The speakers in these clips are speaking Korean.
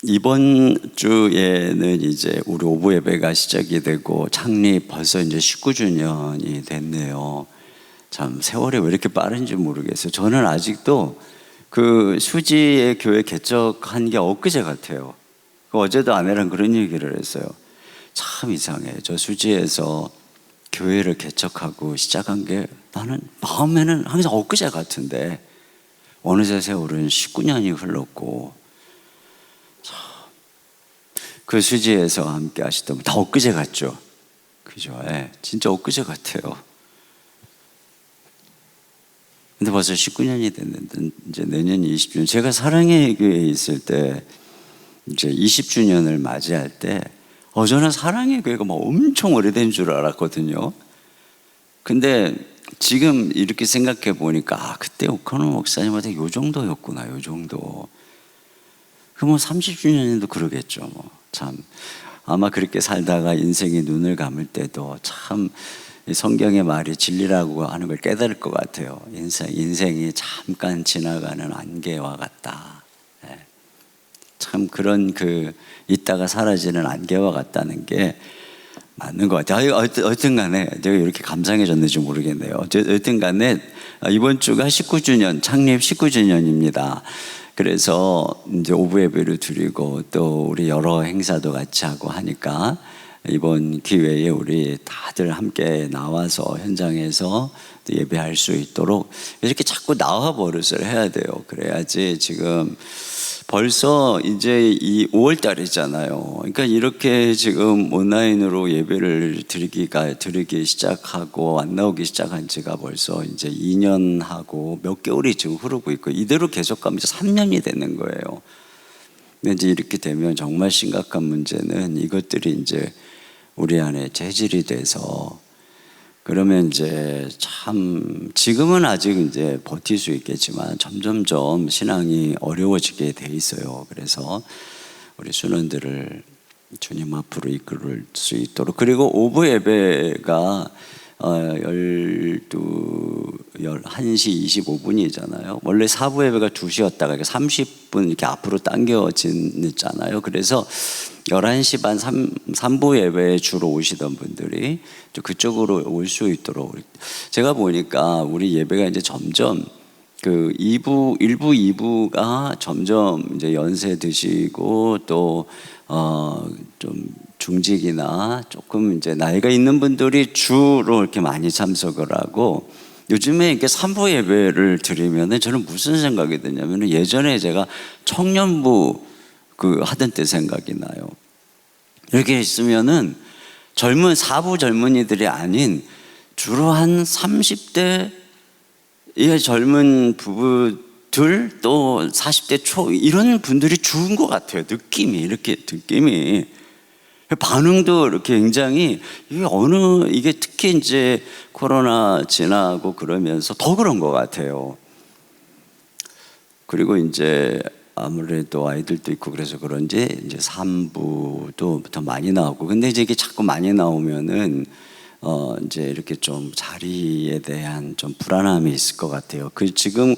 이번 주에는 이제 우리 오부 예배가 시작이 되고 창립 벌써 이제 19주년이 됐네요. 참 세월이 왜 이렇게 빠른지 모르겠어요. 저는 아직도 그 수지의 교회 개척한 게 엊그제 같아요. 어제도 아내랑 그런 얘기를 했어요. 참 이상해. 저 수지에서 교회를 개척하고 시작한 게 나는 마음에는 항상 엊그제 같은데 어느새 세월은 19년이 흘렀고 그 수지에서 함께 하시던 다 엊그제 같죠? 그죠? 예, 진짜 엊그제 같아요. 근데 벌써 19년이 됐는데 이제 내년이 20주년. 제가 사랑의 교회에 있을 때 이제 20주년을 맞이할 때 저는 사랑의 교회가 막 엄청 오래된 줄 알았거든요. 근데 지금 이렇게 생각해 보니까 그때 오카노 목사님한테 요 정도였구나, 요 정도. 그럼 30주년에도 그러겠죠. 참 아마 그렇게 살다가 인생이 눈을 감을 때도 참 성경의 말이 진리라고 하는 걸 깨달을 것 같아요. 인생이 잠깐 지나가는 안개와 같다. 참 그런 있다가 사라지는 안개와 같다는 게 맞는 것 같아요. 어쨌든 간에 제가 이렇게 감상해졌는지 모르겠네요. 어쨌든 간에 이번 주가 19주년, 창립 19주년입니다. 그래서 이제 오부 예배를 드리고 또 우리 여러 행사도 같이 하고 하니까 이번 기회에 우리 다들 함께 나와서 현장에서 예배할 수 있도록 이렇게 자꾸 나와 버릇을 해야 돼요. 그래야지 지금 벌써 이제 이 5월 달이잖아요. 그러니까 이렇게 지금 온라인으로 예배를 드리기 시작하고 안 나오기 시작한 지가 벌써 이제 2년하고 몇 개월이 지금 흐르고 있고 이대로 계속 가면 이제 3년이 되는 거예요. 근데 이제 이렇게 되면 정말 심각한 문제는 이것들이 이제 우리 안에 재질이 돼서 그러면 이제 참 지금은 아직 이제 버틸 수 있겠지만 점점점 신앙이 어려워지게 돼 있어요. 그래서 우리 순원들을 주님 앞으로 이끌 수 있도록 그리고 오부 예배가 1시 25분이잖아요. 원래 사부 예배가 2시였다가 30분 이렇게 앞으로 당겨졌잖아요. 그래서 11시 반 3부 예배에 주로 오시던 분들이 그쪽으로 올 수 있도록 제가 보니까 우리 예배가 이제 점점 그 1부, 2부가 점점 이제 연세 드시고 또 좀 중직이나 조금 이제 나이가 있는 분들이 주로 이렇게 많이 참석을 하고 요즘에 이렇게 3부 예배를 드리면은 저는 무슨 생각이 드냐면은 예전에 제가 청년부 하던 때 생각이 나요. 이렇게 있으면은 젊은 4부 젊은이들이 아닌 주로 한 30대 의 젊은 부부들 또 40대 초 이런 분들이 주은 것 같아요. 느낌이 반응도 이렇게 굉장히 이게 특히 이제 코로나 지나고 그러면서 더 그런 것 같아요. 그리고 이제 아무래도 아이들도 있고 그래서 그런지 이제 3부도 더 많이 나오고 근데 이제 이게 자꾸 많이 나오면은 이제 이렇게 좀 자리에 대한 좀 불안함이 있을 것 같아요. 지금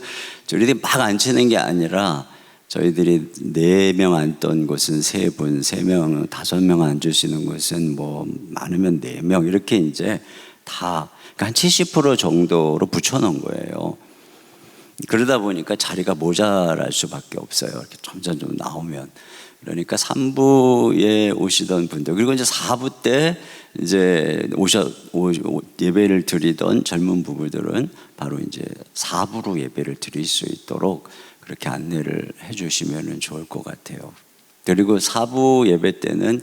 저희들이 막 앉히는 게 아니라 저희들이 4명 앉던 곳은 3분, 3명, 5명 앉을 수 있는 곳은 뭐 많으면 4명 이렇게 이제 다 한 70% 정도로 붙여놓은 거예요. 그러다 보니까 자리가 모자랄 수밖에 없어요. 이렇게 점점 좀 나오면. 그러니까 3부에 오시던 분들 그리고 이제 4부 때 이제 예배를 드리던 젊은 부부들은 바로 이제 4부로 예배를 드릴 수 있도록 그렇게 안내를 해주시면 좋을 것 같아요. 그리고 4부 예배 때는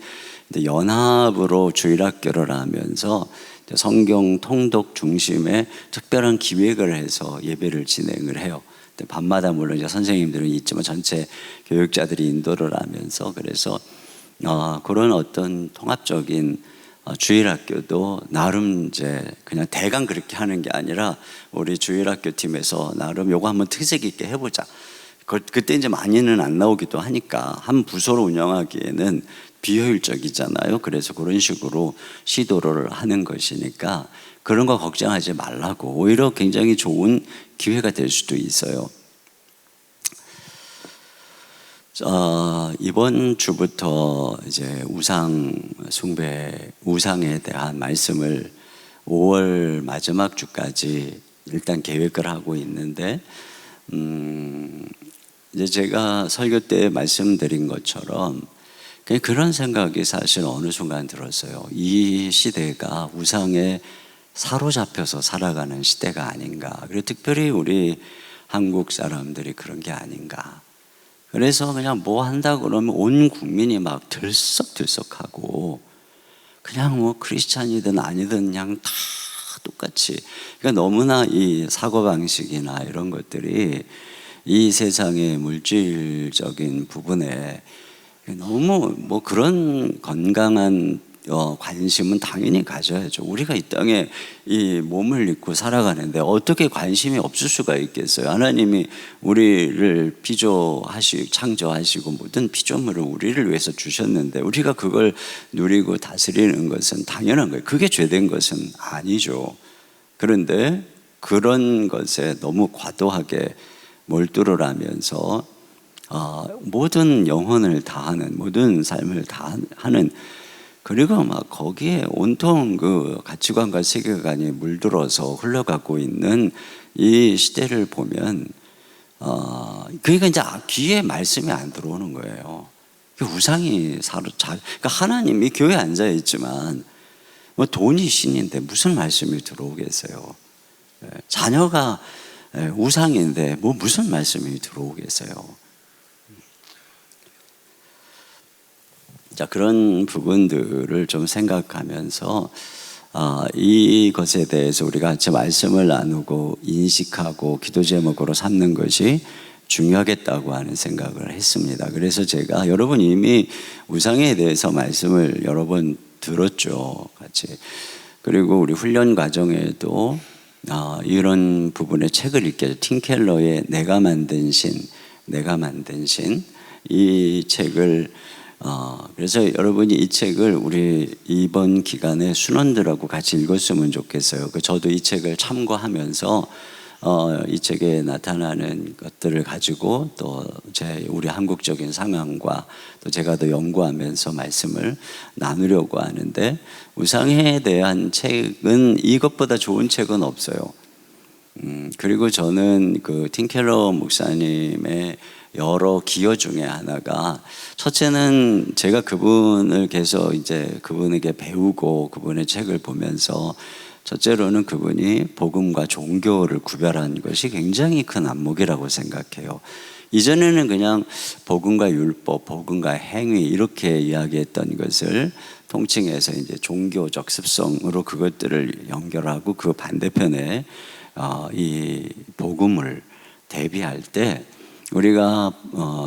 연합으로 주일학교를 하면서 성경 통독 중심의 특별한 기획을 해서 예배를 진행을 해요. 밤마다 물론 이제 선생님들은 있지만 전체 교육자들이 인도를 하면서 그래서 그런 어떤 통합적인 주일학교도 나름 이제 그냥 대강 그렇게 하는 게 아니라 우리 주일학교 팀에서 나름 요거 한번 특색 있게 해보자. 그때 이제 많이는 안 나오기도 하니까 한 부서로 운영하기에는 비효율적이잖아요. 그래서 그런 식으로 시도를 하는 것이니까 그런 거 걱정하지 말라고 오히려 굉장히 좋은 기회가 될 수도 있어요. 이번 주부터 이제 우상 숭배, 우상에 대한 말씀을 5월 마지막 주까지 일단 계획을 하고 있는데, 이제 제가 설교 때 말씀드린 것처럼 그런 생각이 사실 어느 순간 들었어요. 이 시대가 우상에 사로잡혀서 살아가는 시대가 아닌가. 그리고 특별히 우리 한국 사람들이 그런 게 아닌가. 그래서 그냥 뭐 한다 그러면 온 국민이 막 들썩들썩하고, 그냥 뭐 크리스찬이든 아니든 그냥 다 똑같이. 그러니까 너무나 이 사고방식이나 이런 것들이 이 세상의 물질적인 부분에 너무 뭐 그런 건강한 관심은 당연히 가져야죠. 우리가 이 땅에 이 몸을 입고 살아가는데 어떻게 관심이 없을 수가 있겠어요? 하나님이 우리를 창조하시고 모든 피조물을 우리를 위해서 주셨는데 우리가 그걸 누리고 다스리는 것은 당연한 거예요. 그게 죄된 것은 아니죠. 그런데 그런 것에 너무 과도하게 몰두를 하면서 모든 영혼을 다하는, 모든 삶을 다하는, 그리고 막 거기에 온통 그 가치관과 세계관이 물들어서 흘러가고 있는 이 시대를 보면, 그러니까 이제 귀에 말씀이 안 들어오는 거예요. 우상이 그러니까 하나님이 교회에 앉아 있지만 뭐 돈이 신인데 무슨 말씀이 들어오겠어요? 자녀가 우상인데 뭐 무슨 말씀이 들어오겠어요? 자, 그런 부분들을 좀 생각하면서 이것에 대해서 우리가 같이 말씀을 나누고 인식하고 기도 제목으로 삼는 것이 중요하겠다고 하는 생각을 했습니다. 그래서 제가 여러분 이미 우상에 대해서 말씀을 여러 번 들었죠, 같이. 그리고 우리 훈련 과정에도 이런 부분의 책을 읽게 해서 팀 켈러의 내가 만든 신 이 책을 그래서 여러분이 이 책을 우리 이번 기간에 순원들하고 같이 읽었으면 좋겠어요. 저도 이 책을 참고하면서 이 책에 나타나는 것들을 가지고 또 우리 한국적인 상황과 또 제가 더 연구하면서 말씀을 나누려고 하는데, 우상에 대한 책은 이것보다 좋은 책은 없어요. 그리고 저는 그 팀켈러 목사님의 여러 기여 중에 하나가, 첫째는 제가 그분을 계속 이제 그분에게 배우고 그분의 책을 보면서, 첫째로는 그분이 복음과 종교를 구별한 것이 굉장히 큰 안목이라고 생각해요. 이전에는 그냥 복음과 율법, 복음과 행위 이렇게 이야기했던 것을 통칭해서 이제 종교적 습성으로 그것들을 연결하고, 그 반대편에 이 복음을 대비할 때 우리가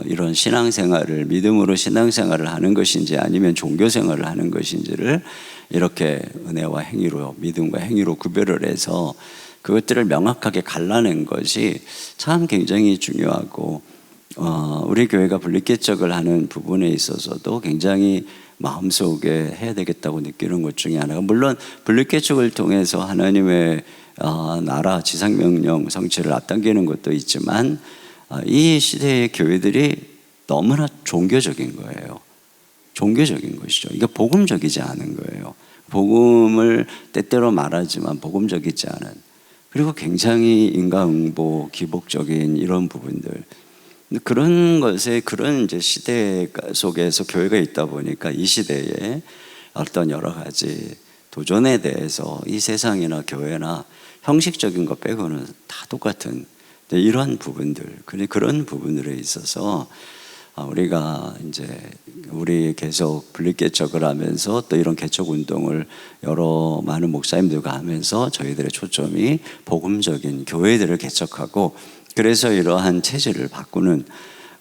이런 신앙생활을 믿음으로 신앙생활을 하는 것인지 아니면 종교생활을 하는 것인지를 이렇게 은혜와 행위로, 믿음과 행위로 구별을 해서 그것들을 명확하게 갈라낸 것이 참 굉장히 중요하고, 우리 교회가 분립개척을 하는 부분에 있어서도 굉장히 마음속에 해야 되겠다고 느끼는 것 중에 하나가, 물론 분립개척을 통해서 하나님의 나라 지상명령 성취를 앞당기는 것도 있지만, 이 시대의 교회들이 너무나 종교적인 거예요. 종교적인 것이죠. 이게 복음적이지 않은 거예요. 복음을 때때로 말하지만 복음적이지 않은, 그리고 굉장히 인과응보, 기복적인 이런 부분들, 그런 것에, 그런 이제 시대 속에서 교회가 있다 보니까 이 시대에 어떤 여러 가지 도전에 대해서 이 세상이나 교회나 형식적인 것 빼고는 다 똑같은 이런 부분들, 그런 부분들에 있어서 우리가 이제 우리 계속 분립개척을 하면서 또 이런 개척 운동을 많은 목사님들과 하면서 저희들의 초점이 복음적인 교회들을 개척하고, 그래서 이러한 체질을 바꾸는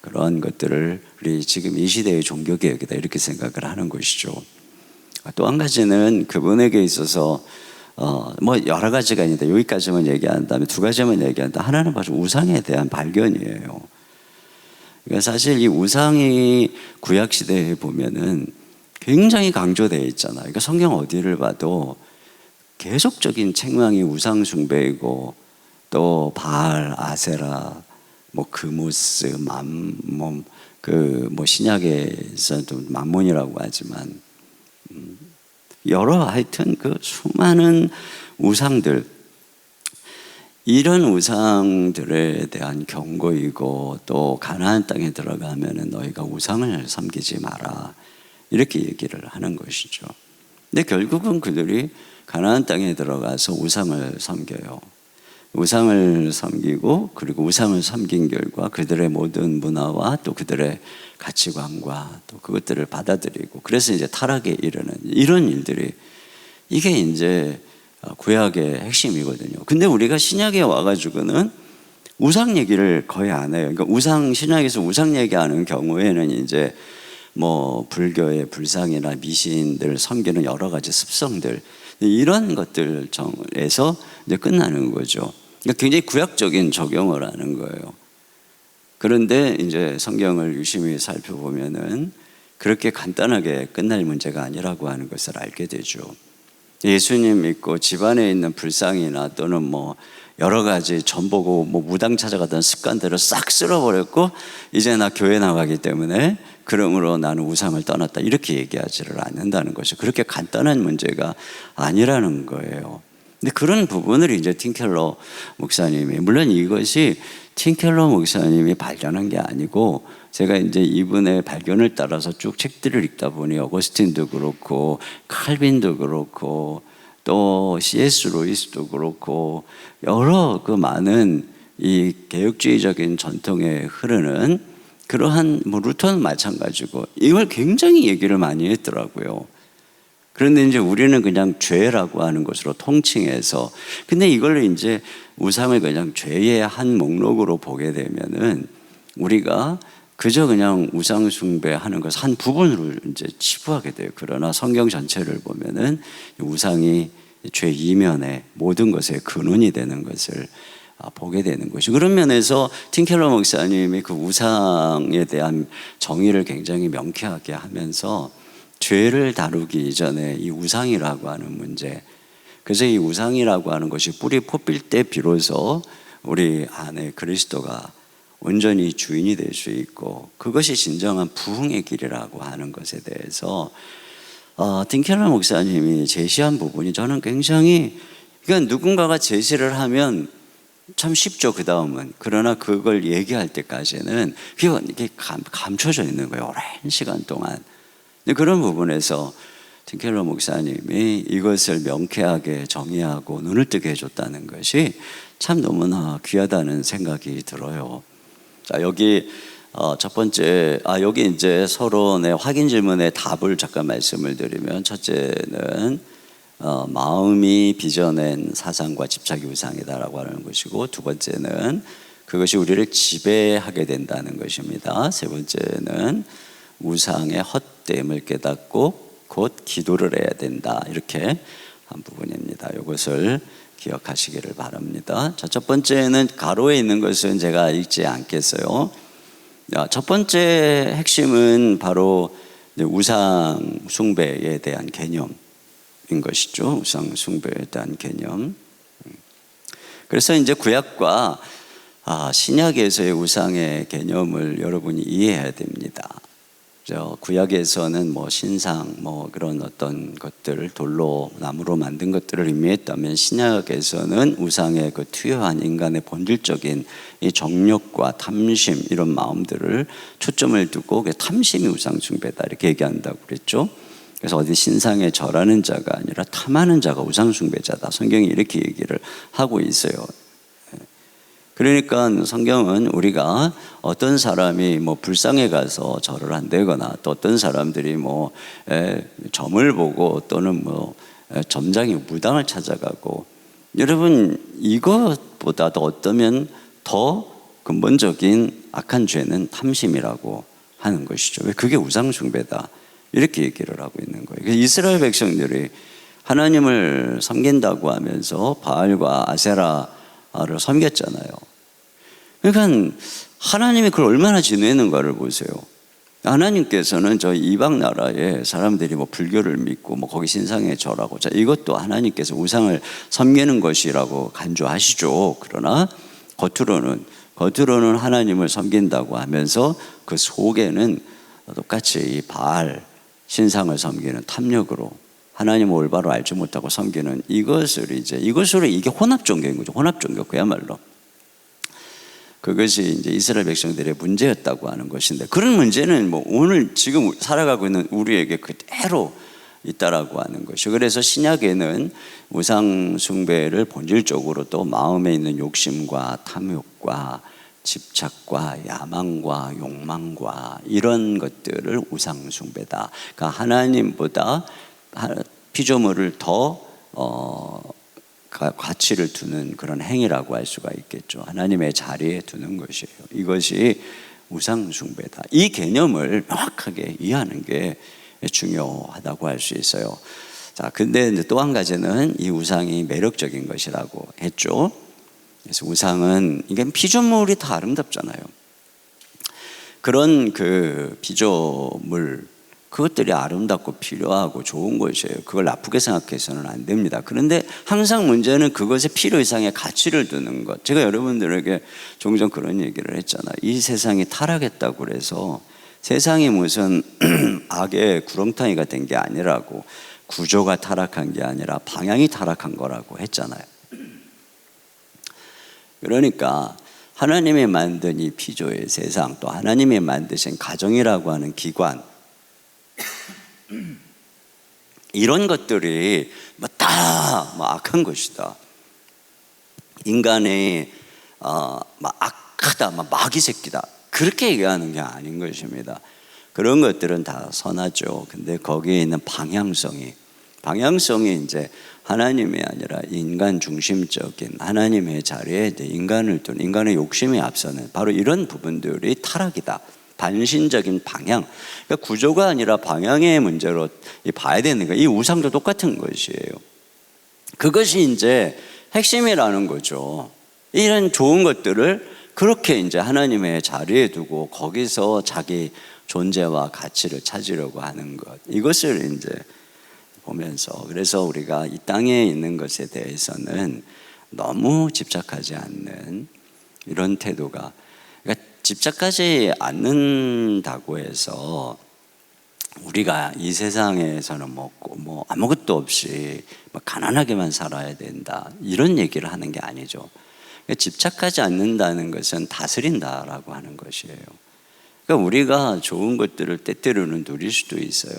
그런 것들을 우리 지금 이 시대의 종교개혁이다 이렇게 생각을 하는 것이죠. 또 한 가지는 그분에게 있어서 뭐 여러 가지가 있는데 여기까지만 얘기한다면 두 가지만 얘기한다. 하나는 바로 우상에 대한 발견이에요. 그러니까 사실 이 우상이 구약 시대에 보면은 굉장히 강조되어 있잖아요. 그러니까 성경 어디를 봐도 계속적인 책망이 우상 숭배이고, 또 바알, 아세라, 뭐 그무스, 맘몬, 그 뭐 신약에서도 만몬이라고 하지만 여러 하여튼 그 수많은 우상들, 이런 우상들에 대한 경고이고, 또 가나안 땅에 들어가면은 너희가 우상을 섬기지 마라, 이렇게 얘기를 하는 것이죠. 근데 결국은 그들이 가나안 땅에 들어가서 우상을 섬겨요. 우상을 섬기고, 그리고 우상을 섬긴 결과 그들의 모든 문화와 또 그들의 가치관과 또 그것들을 받아들이고, 그래서 이제 타락에 이르는 이런 일들이, 이게 이제 구약의 핵심이거든요. 근데 우리가 신약에 와가지고는 우상 얘기를 거의 안 해요. 그러니까 신약에서 우상 얘기하는 경우에는 이제 뭐 불교의 불상이나 미신들 섬기는 여러 가지 습성들, 이런 것들에서 이제 끝나는 거죠. 그러니까 굉장히 구약적인 적용을 하는 거예요. 그런데 이제 성경을 유심히 살펴보면은 그렇게 간단하게 끝날 문제가 아니라고 하는 것을 알게 되죠. 예수님 믿고 집안에 있는 불상이나 또는 뭐 여러 가지 전 보고 뭐 무당 찾아가던 습관들을 싹 쓸어버렸고, 이제 나 교회 나가기 때문에 그러므로 나는 우상을 떠났다, 이렇게 얘기하지를 않는다는 것이 그렇게 간단한 문제가 아니라는 거예요. 근데 그런 부분을 이제 팀 켈러 목사님이, 물론 이것이 팀 켈러 목사님이 발견한 게 아니고, 제가 이제 이분의 발견을 따라서 쭉 책들을 읽다 보니 어거스틴도 그렇고 칼빈도 그렇고 또 C.S. 루이스도 그렇고 여러 그 많은 이 개혁주의적인 전통에 흐르는 그러한 뭐 루터는 마찬가지고 이걸 굉장히 얘기를 많이 했더라고요. 그런데 이제 우리는 그냥 죄라고 하는 것으로 통칭해서, 근데 이걸 이제 우상을 그냥 죄의 한 목록으로 보게 되면은 우리가 그저 그냥 우상 숭배하는 것 한 부분으로 이제 치부하게 돼요. 그러나 성경 전체를 보면은 우상이 죄 이면의 모든 것의 근원이 되는 것을 보게 되는 것이, 그런 면에서 팀 켈러 목사님이 그 우상에 대한 정의를 굉장히 명쾌하게 하면서 죄를 다루기 이전에 이 우상이라고 하는 문제, 그래서 이 우상이라고 하는 것이 뿌리 뽑힐 때 비로소 우리 안에 그리스도가 온전히 주인이 될 수 있고, 그것이 진정한 부흥의 길이라고 하는 것에 대해서 팀 켈러 목사님이 제시한 부분이 저는 굉장히, 그러니까 누군가가 제시를 하면 참 쉽죠, 그 다음은. 그러나 그걸 얘기할 때까지는 이게 감춰져 있는 거예요, 오랜 시간 동안. 그런 부분에서 팀 켈러 목사님이 이것을 명쾌하게 정의하고 눈을 뜨게 해줬다는 것이 참 너무나 귀하다는 생각이 들어요. 자, 여기 첫 번째, 여기 이제 서론의 확인 질문의 답을 잠깐 말씀을 드리면, 첫째는 마음이 빚어낸 사상과 집착이 우상이다라고 하는 것이고, 두 번째는 그것이 우리를 지배하게 된다는 것입니다. 세 번째는 우상의 헛됨을 깨닫고 곧 기도를 해야 된다, 이렇게 한 부분입니다. 이것을 기억하시기를 바랍니다. 자, 첫 번째는 가로에 있는 것은 제가 읽지 않겠어요. 첫 번째 핵심은 바로 우상 숭배에 대한 개념인 것이죠. 우상 숭배에 대한 개념. 그래서 이제 구약과 신약에서의 우상의 개념을 여러분이 이해해야 됩니다. 구약에서는 뭐 신상, 뭐 그런 어떤 것들, 돌로 나무로 만든 것들을 의미했다면, 신약에서는 우상의 그 투여한 인간의 본질적인 이 정욕과 탐심, 이런 마음들을 초점을 두고 탐심이 우상 숭배다, 이렇게 얘기한다고 그랬죠. 그래서 어디 신상에 절하는 자가 아니라 탐하는 자가 우상 숭배자다, 성경이 이렇게 얘기를 하고 있어요. 그러니까 성경은 우리가 어떤 사람이 뭐 불상에 가서 절을 한다거나, 또 어떤 사람들이 뭐 점을 보고 또는 뭐 점장이 무당을 찾아가고, 여러분 이것보다도 어쩌면 더 근본적인 악한 죄는 탐심이라고 하는 것이죠. 왜 그게 우상 숭배다, 이렇게 얘기를 하고 있는 거예요. 이스라엘 백성들이 하나님을 섬긴다고 하면서 바알과 아세라를 섬겼잖아요. 그러니까 하나님이 그걸 얼마나 진노했는가를 보세요. 하나님께서는 저 이방 나라에 사람들이 뭐 불교를 믿고 뭐 거기 신상에 절하고, 자, 이것도 하나님께서 우상을 섬기는 것이라고 간주하시죠. 그러나 겉으로는 겉으로는 하나님을 섬긴다고 하면서 그 속에는 똑같이 이 바알 신상을 섬기는 탐욕으로 하나님을 올바로 알지 못하고 섬기는 이것으로 이게 혼합 종교인 거죠. 혼합 종교 그야말로. 그것이 이제 이스라엘 백성들의 문제였다고 하는 것인데, 그런 문제는 뭐 오늘 지금 살아가고 있는 우리에게 그대로 있다라고 하는 것이죠. 그래서 신약에는 우상 숭배를 본질적으로 또 마음에 있는 욕심과 탐욕과 집착과 야망과 욕망과 이런 것들을 우상 숭배다. 그러니까 하나님보다 피조물을 더 가치를 두는 그런 행위라고 할 수가 있겠죠. 하나님의 자리에 두는 것이에요. 이것이 우상 숭배다. 이 개념을 명확하게 이해하는 게 중요하다고 할 수 있어요. 자, 근데 이제 또 한 가지는 이 우상이 매력적인 것이라고 했죠. 그래서 우상은 이게 피조물이 다 아름답잖아요. 그런 그 피조물, 그것들이 아름답고 필요하고 좋은 것이에요. 그걸 나쁘게 생각해서는 안 됩니다. 그런데 항상 문제는 그것의 필요 이상의 가치를 두는 것. 제가 여러분들에게 종종 그런 얘기를 했잖아요. 이 세상이 타락했다고 그래서 세상이 무슨 악의 구렁텅이가 된 게 아니라고, 구조가 타락한 게 아니라 방향이 타락한 거라고 했잖아요. 그러니까 하나님이 만든 이 피조의 세상, 또 하나님이 만드신 가정이라고 하는 기관, 이런 것들이 다 악한 것이다. 인간의 악하다, 마귀 새끼다, 그렇게 얘기하는 게 아닌 것입니다. 그런 것들은 다 선하죠. 근데 거기에 있는 방향성이 이제 하나님이 아니라 인간 중심적인 하나님의 자리에 인간을 둔, 인간의 욕심이 앞서는 바로 이런 부분들이 타락이다. 반신적인 방향, 그러니까 구조가 아니라 방향의 문제로 봐야 되는 거예요. 이 우상도 똑같은 것이에요. 그것이 이제 핵심이라는 거죠. 이런 좋은 것들을 그렇게 이제 하나님의 자리에 두고 거기서 자기 존재와 가치를 찾으려고 하는 것, 이것을 이제 보면서, 그래서 우리가 이 땅에 있는 것에 대해서는 너무 집착하지 않는 이런 태도가, 그러니까 집착하지 않는다고 해서 우리가 이 세상에서는 뭐 아무것도 없이 가난하게만 살아야 된다, 이런 얘기를 하는 게 아니죠. 그러니까 집착하지 않는다는 것은 다스린다라고 하는 것이에요. 그러니까 우리가 좋은 것들을 때때로는 누릴 수도 있어요.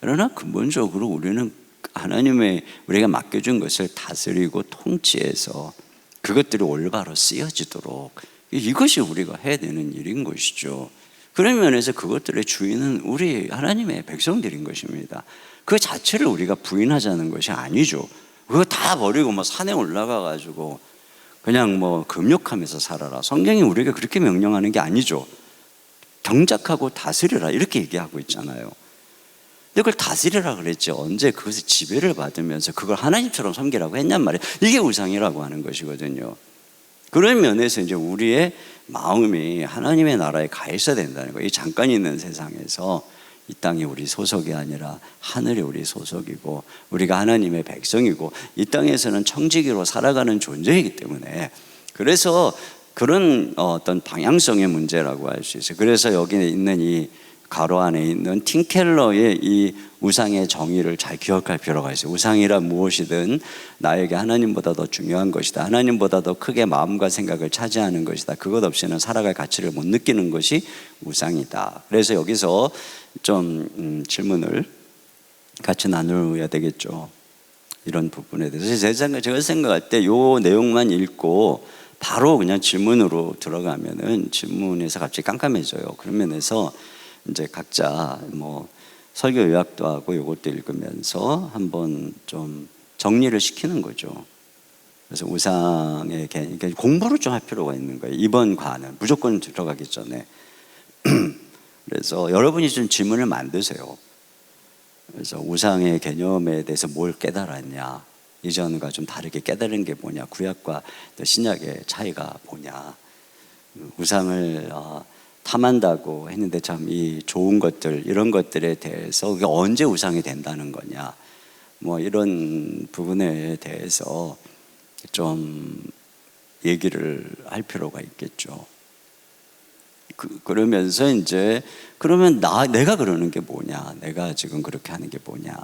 그러나 근본적으로 우리는 하나님의 우리가 맡겨준 것을 다스리고 통치해서 그것들이 올바로 쓰여지도록, 이것이 우리가 해야 되는 일인 것이죠. 그런 면에서 그것들의 주인은 우리 하나님의 백성들인 것입니다. 그 자체를 우리가 부인하자는 것이 아니죠. 그거 다 버리고 산에 올라가 가지고 그냥 금욕하면서 살아라, 성경이 우리에게 그렇게 명령하는 게 아니죠. 경작하고 다스리라, 이렇게 얘기하고 있잖아요. 근데 그걸 다스리라 그랬지, 언제 그것을 지배를 받으면서 그걸 하나님처럼 섬기라고 했냔 말이에요. 이게 우상이라고 하는 것이거든요. 그런 면에서 이제 우리의 마음이 하나님의 나라에 가 있어야 된다는 거예요. 이 잠깐 있는 세상에서 이 땅이 우리 소속이 아니라 하늘이 우리 소속이고, 우리가 하나님의 백성이고, 이 땅에서는 청지기로 살아가는 존재이기 때문에, 그래서 그런 어떤 방향성의 문제라고 할 수 있어요. 그래서 여기 있는 이 가로 안에 있는 팀켈러의 이 우상의 정의를 잘 기억할 필요가 있어요. 우상이란 무엇이든 나에게 하나님보다 더 중요한 것이다, 하나님보다 더 크게 마음과 생각을 차지하는 것이다, 그것 없이는 살아갈 가치를 못 느끼는 것이 우상이다. 그래서 여기서 좀 질문을 같이 나누어야 되겠죠. 이런 부분에 대해서 제가 생각할 때 이 내용만 읽고 바로 그냥 질문으로 들어가면은 질문에서 갑자기 깜깜해져요. 그런 면에서 이제 각자 설교 요약도 하고 이것도 읽으면서 한번 좀 정리를 시키는 거죠. 그래서 우상의 그러니까 공부를 좀 할 필요가 있는 거예요. 이번 과는 무조건 들어가기 전에. 그래서 여러분이 좀 질문을 만드세요. 그래서 우상의 개념에 대해서 뭘 깨달았냐, 이전과 좀 다르게 깨달은 게 뭐냐, 구약과 신약의 차이가 뭐냐, 우상을 탐한다고 했는데 참 이 좋은 것들, 이런 것들에 대해서 그게 언제 우상이 된다는 거냐, 이런 부분에 대해서 좀 얘기를 할 필요가 있겠죠. 그러면서 이제 그러면 내가 그러는 게 뭐냐? 내가 지금 그렇게 하는 게 뭐냐?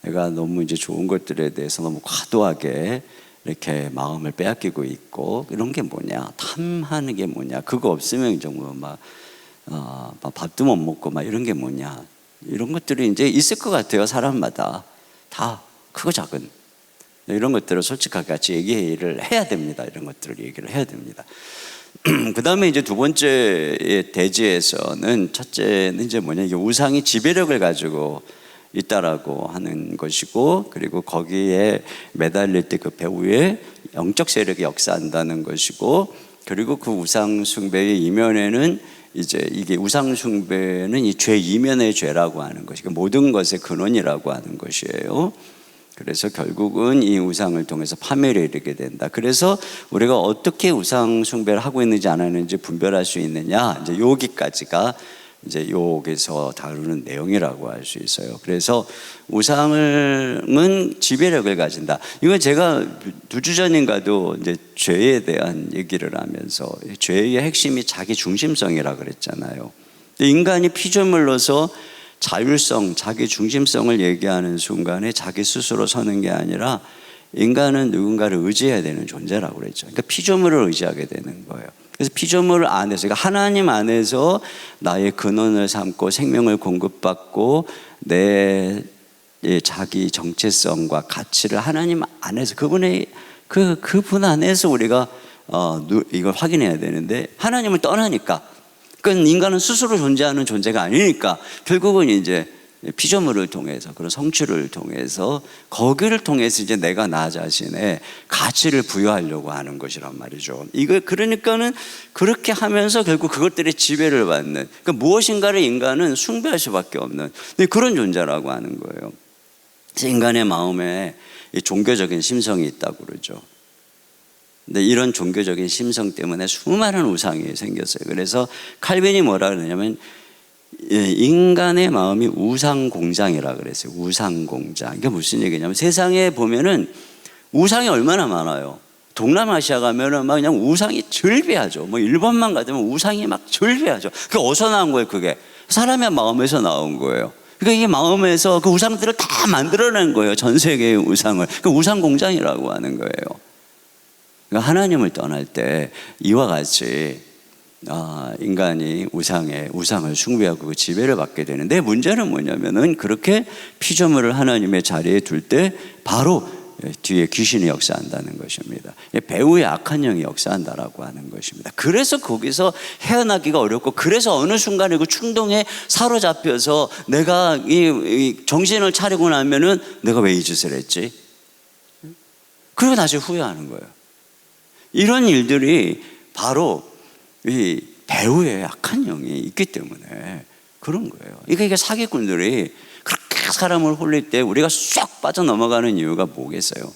내가 너무 이제 좋은 것들에 대해서 너무 과도하게 이렇게 마음을 빼앗기고 있고 이런 게 뭐냐? 탐하는 게 뭐냐? 그거 없으면 정말 막 밥도 못 먹고 막 이런 게 뭐냐? 이런 것들이 이제 있을 것 같아요. 사람마다 다 크고 작은 이런 것들을 솔직하게 같이 얘기를 해야 됩니다. 이런 것들을 얘기를 해야 됩니다. 그 다음에 이제 두 번째 대지에서는 첫째는 이제 뭐냐? 이게 우상이 지배력을 가지고 있다라고 하는 것이고, 그리고 거기에 매달릴 때 그 배후에 영적 세력이 역사한다는 것이고, 그리고 그 우상 숭배의 이면에는 이제 이게 우상 숭배는 이 죄 이면의 죄라고 하는 것이 모든 것의 근원이라고 하는 것이에요. 그래서 결국은 이 우상을 통해서 파멸에 이르게 된다. 그래서 우리가 어떻게 우상 숭배를 하고 있는지 안 하는지 분별할 수 있느냐, 이제 여기까지가 이제 여기서 다루는 내용이라고 할 수 있어요. 그래서 우상은 지배력을 가진다. 이건 제가 2주 전인가도 이제 죄에 대한 얘기를 하면서 죄의 핵심이 자기 중심성이라 그랬잖아요. 인간이 피조물로서 자율성, 자기 중심성을 얘기하는 순간에 자기 스스로 서는 게 아니라 인간은 누군가를 의지해야 되는 존재라고 그랬죠. 그러니까 피조물을 의지하게 되는 거예요. 그래서 피조물 안에서, 그러니까 하나님 안에서 나의 근원을 삼고 생명을 공급받고 내 자기 정체성과 가치를 하나님 안에서 그분 안에서 우리가 이걸 확인해야 되는데, 하나님을 떠나니까, 그러니까 인간은 스스로 존재하는 존재가 아니니까 결국은 이제 피조물을 통해서, 그런 성취를 통해서, 거기를 통해서 이제 내가 나 자신의 가치를 부여하려고 하는 것이란 말이죠. 이거 그러니까는 그렇게 하면서 결국 그것들의 지배를 받는, 그러니까 무엇인가를 인간은 숭배할 수밖에 없는 그런 존재라고 하는 거예요. 그래서 인간의 마음에 종교적인 심성이 있다고 그러죠. 근데 이런 종교적인 심성 때문에 수많은 우상이 생겼어요. 그래서 칼빈이 뭐라 그러냐면 인간의 마음이 우상 공장이라 그랬어요. 우상 공장. 이게 무슨 얘기냐면 세상에 보면은 우상이 얼마나 많아요. 동남아시아 가면은 막 그냥 우상이 절비하죠. 뭐 일본만 가면 우상이 막 절비하죠. 그게 어디서 나온 거예요? 그게 사람의 마음에서 나온 거예요. 그러니까 이게 마음에서 그 우상들을 다 만들어낸 거예요. 전 세계의 우상을. 그 우상 공장이라고 하는 거예요. 그러니까 하나님을 떠날 때 이와 같이 인간이 우상을 숭배하고 그 지배를 받게 되는데, 문제는 뭐냐면은 그렇게 피조물을 하나님의 자리에 둘 때 바로 뒤에 귀신이 역사한다는 것입니다. 배후의 악한 영이 역사한다라고 하는 것입니다. 그래서 거기서 헤어나기가 어렵고, 그래서 어느 순간에 그 충동에 사로잡혀서 내가 이 정신을 차리고 나면은 내가 왜 이 짓을 했지? 그리고 다시 후회하는 거예요. 이런 일들이 바로 이 배후에 악한 영이 있기 때문에 그런 거예요. 이게 사기꾼들이 그렇게 사람을 홀릴 때 우리가 쏙 빠져넘어가는 이유가 뭐겠어요?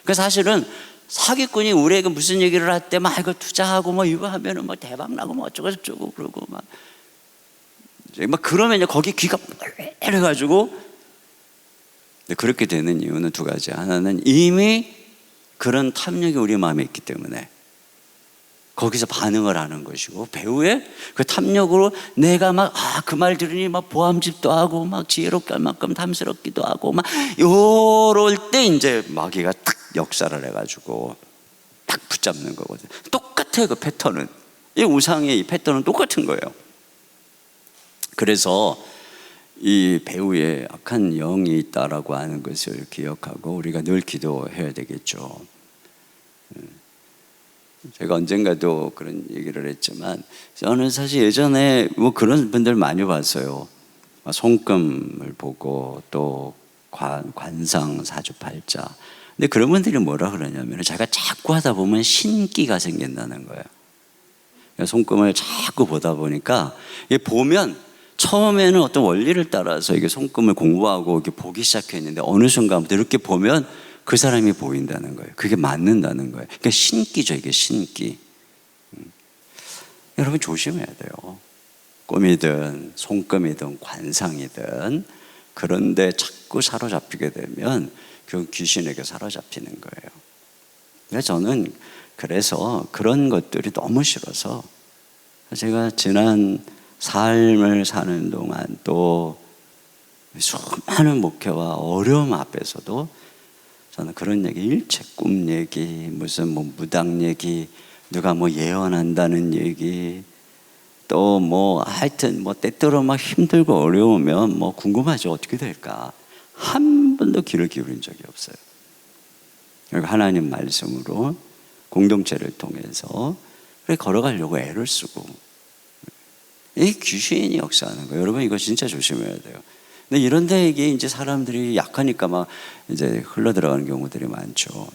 그러니까 사실은 사기꾼이 우리에게 무슨 얘기를 할 때 막 이거 투자하고 뭐 이거 하면은 뭐 대박 나고 뭐 어쩌고 저쩌고 그러고 막 그러면 이제 거기 귀가 빨려가지고, 그렇게 되는 이유는 두 가지. 하나는 이미 그런 탐욕이 우리 마음에 있기 때문에 거기서 반응을 하는 것이고, 배후에 그 탐욕으로 내가 막 그 말 들으니 막 보암집도 하고 막 지혜롭게 할 만큼 탐스럽기도 하고 막 요럴 때 이제 마귀가 딱 역사를 해가지고 딱 붙잡는 거거든요. 똑같아요. 그 패턴은, 이 우상의 이 패턴은 똑같은 거예요. 그래서 이 배후에 악한 영이 있다라고 하는 것을 기억하고 우리가 늘 기도해야 되겠죠. 제가 언젠가도 그런 얘기를 했지만, 저는 사실 예전에 뭐 그런 분들 많이 봤어요. 손금을 보고 또 관상 사주팔자. 근데 그런 분들이 뭐라 그러냐면 자기가 자꾸 하다 보면 신기가 생긴다는 거예요. 손금을 자꾸 보다 보니까 이게 보면 처음에는 어떤 원리를 따라서 이게 손금을 공부하고 이렇게 보기 시작했는데 어느 순간부터 이렇게 보면 그 사람이 보인다는 거예요. 그게 맞는다는 거예요. 그러니까 신기죠, 이게 신기. 여러분 조심해야 돼요. 꿈이든 손금이든 관상이든 그런데 자꾸 사로잡히게 되면 그 귀신에게 사로잡히는 거예요. 그래서 저는 그래서 그런 것들이 너무 싫어서 제가 지난 삶을 사는 동안 또 수많은 목회와 어려움 앞에서도 저는 그런 얘기, 일체 꿈 얘기, 무슨 뭐 무당 얘기, 누가 뭐 예언한다는 얘기, 또 뭐 하여튼 뭐 때때로 막 힘들고 어려우면 뭐 궁금하죠. 어떻게 될까? 한 번도 귀를 기울인 적이 없어요. 그리고 하나님 말씀으로 공동체를 통해서 걸어가려고 애를 쓰고, 이 귀신이 역사하는 거예요. 여러분 이거 진짜 조심해야 돼요. 근데 이런 데에 이제 사람들이 약하니까 막 이제 흘러 들어가는 경우들이 많죠.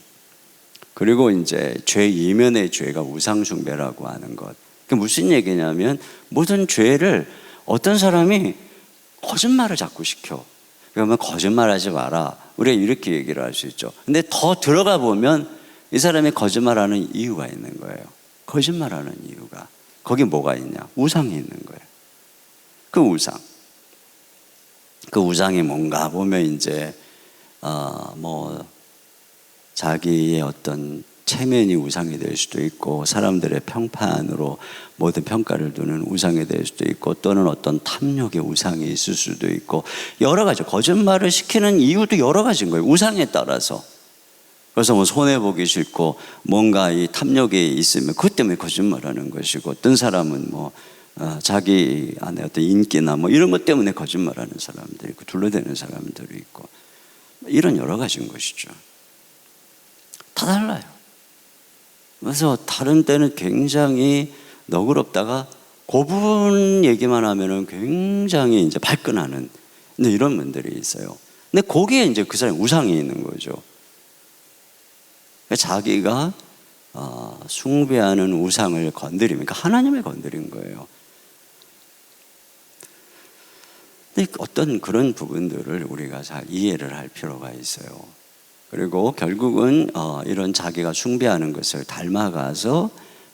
그리고 이제 죄 이면의 죄가 우상숭배라고 하는 것. 그게 무슨 얘기냐면 모든 죄를 어떤 사람이 거짓말을 자꾸 시켜. 그러면 거짓말하지 마라. 우리가 이렇게 얘기를 할 수 있죠. 근데 더 들어가 보면 이 사람이 거짓말하는 이유가 있는 거예요. 거짓말하는 이유가. 거기 뭐가 있냐? 우상이 있는 거예요. 그 우상. 그 우상이 뭔가 보면 이제 뭐 자기의 어떤 체면이 우상이 될 수도 있고, 사람들의 평판으로 모든 평가를 두는 우상이 될 수도 있고, 또는 어떤 탐욕의 우상이 있을 수도 있고, 여러 가지 거짓말을 시키는 이유도 여러 가지인 거예요. 우상에 따라서. 그래서 뭐 손해보기 싫고 뭔가 이 탐욕이 있으면 그것 때문에 거짓말하는 것이고, 어떤 사람은 뭐 자기 안에 어떤 인기나 뭐 이런 것 때문에 거짓말하는 사람들이 있고, 둘러대는 사람들이 있고, 이런 여러 가지인 것이죠. 다 달라요. 그래서 다른 때는 굉장히 너그럽다가 그 부분 얘기만 하면은 굉장히 이제 발끈하는 이런 분들이 있어요. 근데 거기에 이제 그 사람이 우상이 있는 거죠. 자기가 숭배하는 우상을 건드리면, 그러니까 하나님을 건드린 거예요. 근데 어떤 그런 부분들을 우리가 잘 이해를 할 필요가 있어요. 그리고 결국은 이런 자기가 숭배하는 것을 닮아가서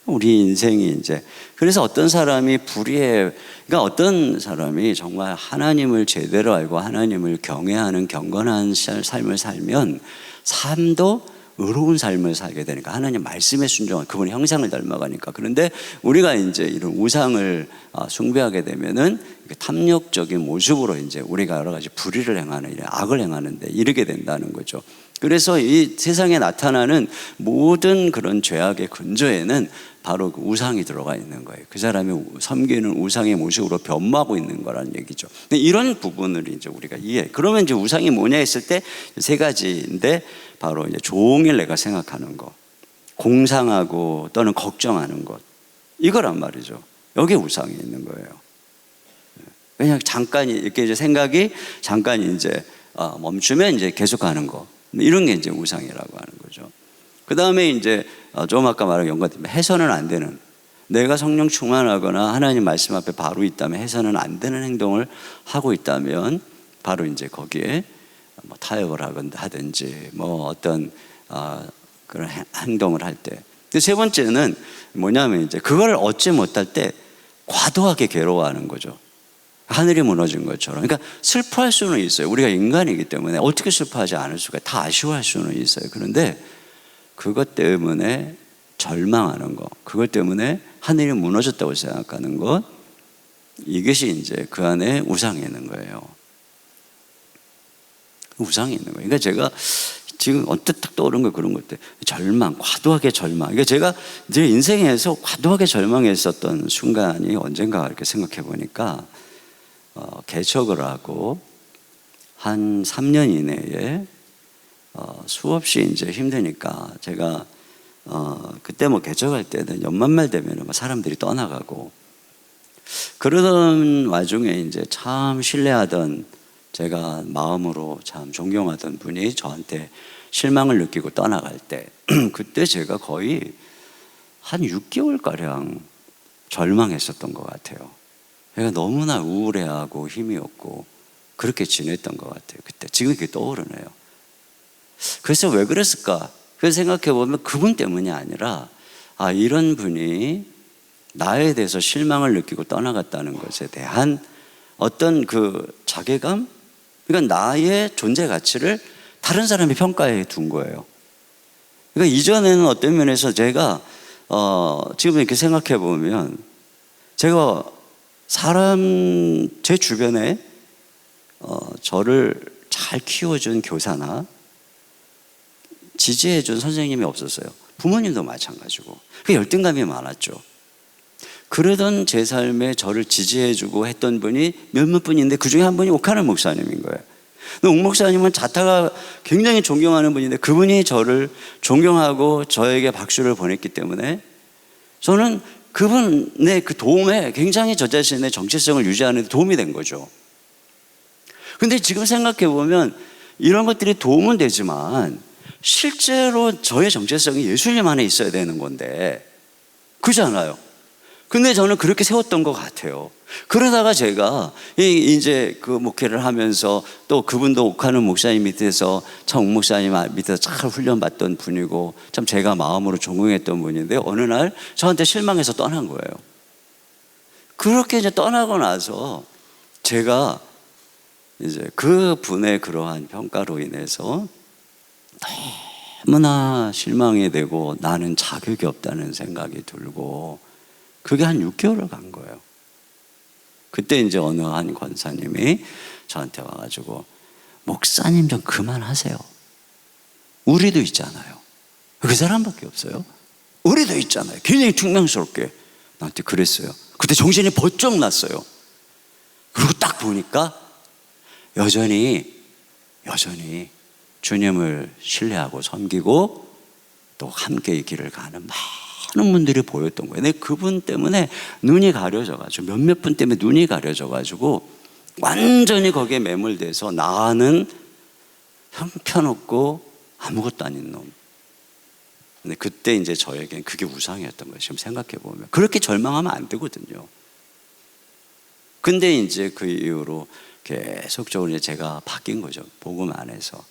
우리 인생이 이제, 그래서 어떤 사람이 그러니까 어떤 사람이 정말 하나님을 제대로 알고 하나님을 경외하는 경건한 삶을 살면 삶도 의로운 삶을 살게 되니까, 하나님 말씀에 순종한 그분의 형상을 닮아가니까. 그런데 우리가 이제 이런 우상을 숭배하게 되면은 탐욕적인 모습으로 이제 우리가 여러 가지 불의를 행하는, 악을 행하는데 이르게 된다는 거죠. 그래서 이 세상에 나타나는 모든 그런 죄악의 근저에는 바로 그 우상이 들어가 있는 거예요. 그 사람이 섬기는 우상의 모습으로 변모하고 있는 거라는 얘기죠. 이런 부분을 이제 우리가 그러면 이제 우상이 뭐냐 했을 때 세 가지인데, 바로 이제 종일 내가 생각하는 것, 공상하고 또는 걱정하는 것, 이거란 말이죠. 여기에 우상이 있는 거예요. 그냥 잠깐 이렇게 이제 생각이 잠깐 이제 멈추면 이제 계속하는 거, 이런 게 이제 우상이라고 하는 거죠. 그 다음에 이제 좀 아까 말한 연관되면 해서는 안 되는, 내가 성령 충만하거나 하나님 말씀 앞에 바로 있다면 해서는 안 되는 행동을 하고 있다면 바로 이제 거기에 뭐 타협을 하든지 뭐 어떤 그런 행동을 할 때. 세 번째는 뭐냐면 이제 그걸 얻지 못할 때 과도하게 괴로워하는 거죠. 하늘이 무너진 것처럼. 그러니까 슬퍼할 수는 있어요. 우리가 인간이기 때문에 어떻게 슬퍼하지 않을 수가, 다 아쉬워할 수는 있어요. 그런데 그것 때문에 절망하는 것, 그것 때문에 하늘이 무너졌다고 생각하는 것, 이것이 이제 그 안에 우상이 있는 거예요. 우상이 있는 거예요. 그러니까 제가 지금 언뜻 딱 떠오른 거 그런 것들, 절망, 과도하게 절망. 그러니까 제가 제 인생에서 과도하게 절망했었던 순간이 언젠가 이렇게 생각해 보니까 개척을 하고 한 3년 이내에 수없이 이제 힘드니까 제가 그때 뭐 개척할 때는 연말말 되면 사람들이 떠나가고, 그러던 와중에 이제 참 신뢰하던, 제가 마음으로 참 존경하던 분이 저한테 실망을 느끼고 떠나갈 때, 그때 제가 거의 한 6개월가량 절망했었던 것 같아요. 제가 너무나 우울해하고 힘이 없고 그렇게 지냈던 것 같아요. 그때 지금 이렇게 떠오르네요. 그래서 왜 그랬을까? 그래서 생각해보면 그분 때문이 아니라 이런 분이 나에 대해서 실망을 느끼고 떠나갔다는 것에 대한 어떤 그 자괴감? 그러니까 나의 존재 가치를 다른 사람이 평가해 둔 거예요. 그러니까 이전에는 어떤 면에서 제가 지금 이렇게 생각해 보면 제가 제 주변에 저를 잘 키워준 교사나 지지해준 선생님이 없었어요. 부모님도 마찬가지고. 그 열등감이 많았죠. 그러던 제 삶에 저를 지지해주고 했던 분이 몇몇 분인데 그 중에 한 분이 옥하는 목사님인 거예요. 옥 목사님은 자타가 굉장히 존경하는 분인데 그분이 저를 존경하고 저에게 박수를 보냈기 때문에 저는 그분의 그 도움에 굉장히 저 자신의 정체성을 유지하는 데 도움이 된 거죠. 근데 지금 생각해 보면 이런 것들이 도움은 되지만 실제로 저의 정체성이 예수님 안에 있어야 되는 건데 그렇지 않아요? 근데 저는 그렇게 세웠던 것 같아요. 그러다가 제가 이제 그 목회를 하면서 또 그분도 옥하는 목사님 밑에서 참 옥 목사님 밑에서 잘 훈련받던 분이고 참 제가 마음으로 존경했던 분인데 어느 날 저한테 실망해서 떠난 거예요. 그렇게 이제 떠나고 나서 제가 이제 그 분의 그러한 평가로 인해서 너무나 실망이 되고 나는 자격이 없다는 생각이 들고 그게 한 6개월을 간 거예요. 그때 이제 어느 한 권사님이 저한테 와가지고 목사님 좀 그만하세요. 우리도 있잖아요. 그 사람밖에 없어요. 우리도 있잖아요. 굉장히 충명스럽게 나한테 그랬어요. 그때 정신이 번쩍 났어요. 그리고 딱 보니까 여전히 주님을 신뢰하고 섬기고 또 함께 이 길을 가는 많은 분들이 보였던 거예요. 근데 그분 때문에 눈이 가려져가지고 몇몇 분 때문에 눈이 가려져가지고 완전히 거기에 매몰돼서 나는 형편없고 아무것도 아닌 놈. 근데 그때 이제 저에겐 그게 우상이었던 거예요. 지금 생각해 보면 그렇게 절망하면 안 되거든요. 근데 이제 그 이후로 계속적으로 이제 제가 바뀐 거죠. 복음 안에서.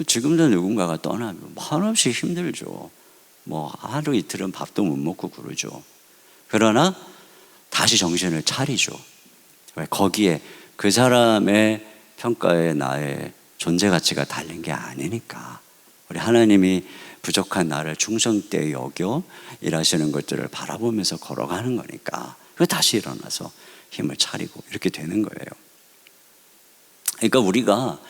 지금도 누군가가 떠나면 한없이 힘들죠. 뭐 하루 이틀은 밥도 못 먹고 그러죠. 그러나 다시 정신을 차리죠. 왜? 거기에 그 사람의 평가에 나의 존재 가치가 달린 게 아니니까. 우리 하나님이 부족한 나를 충성되이 여겨 일하시는 것들을 바라보면서 걸어가는 거니까. 그래서 다시 일어나서 힘을 차리고 이렇게 되는 거예요. 그러니까 우리가